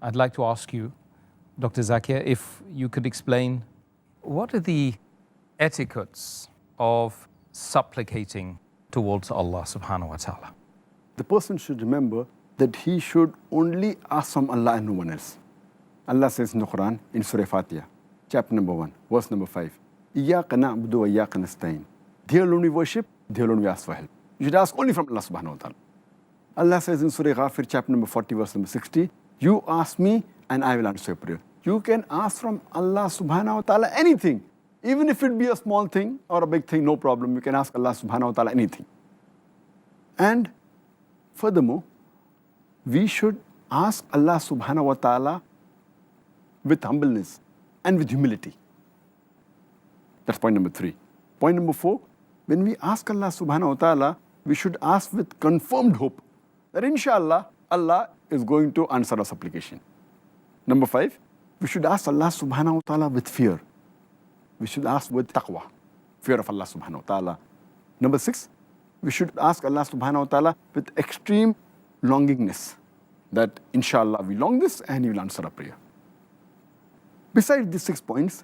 I'd like to ask you, Dr. Zakir, if you could explain what are the etiquettes of supplicating towards Allah subhanahu wa ta'ala? The person should remember that he should only ask from Allah and no one else. Allah says in the Quran, in Surah Fatiha, chapter number 1, verse number 5, إِيَّاكَ نَعْبُدُ وَإِيَّاكَ نَسْتَعِينُ. There alone we worship, there alone we ask for help. You should ask only from Allah subhanahu wa ta'ala. Allah says in Surah Ghafir, chapter number 40, verse number 60, you ask me and I will answer your prayer. You can ask from Allah subhanahu wa ta'ala anything. Even if it be a small thing or a big thing, no problem. You can ask Allah subhanahu wa ta'ala anything. And furthermore, we should ask Allah subhanahu wa ta'ala with humbleness and with humility. That's point number 3. Point number 4, when we ask Allah subhanahu wa ta'ala, we should ask with confirmed hope that inshallah, Allah is going to answer our supplication. Number 5, we should ask Allah subhanahu wa ta'ala with fear. We should ask with taqwa, fear of Allah subhanahu wa ta'ala. Number 6, we should ask Allah subhanahu wa ta'ala with extreme longingness, that inshallah we long this and He will answer our prayer. Besides these 6 points,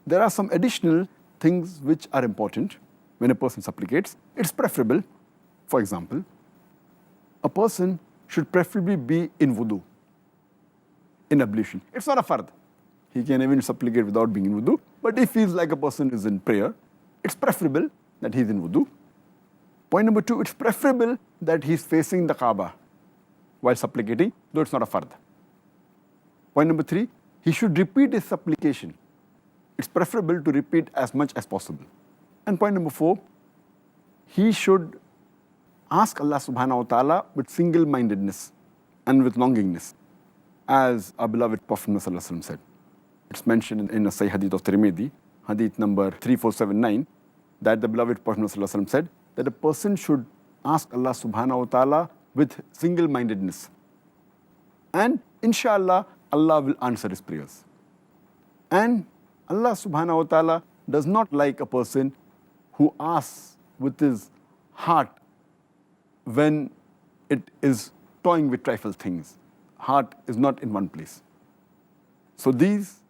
there are some additional things which are important when a person supplicates. It's preferable, for example, a person should preferably be in wudu, in ablution. It's not a fard. He can even supplicate without being in wudu. But if he's like a person who is in prayer, it's preferable that he's in wudu. Point number 2, it's preferable that he's facing the Kaaba while supplicating, though it's not a fard. Point number 3, he should repeat his supplication. It's preferable to repeat as much as possible. And point number 4, he should ask Allah subhanahu wa ta'ala with single-mindedness and with longingness, as our beloved Prophet ﷺ said. It's mentioned in a Sahih Hadith of Tirmidhi, Hadith number 3479, that the beloved Prophet ﷺ said that a person should ask Allah subhanahu wa ta'ala with single-mindedness. And inshallah, Allah will answer his prayers. And Allah subhanahu wa ta'ala does not like a person who asks with his heart when it is toying with trifle things. Heart is not in one place. So these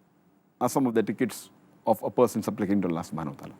are some of the etiquettes of a person supplicating to Allah subhanahu wa ta'ala.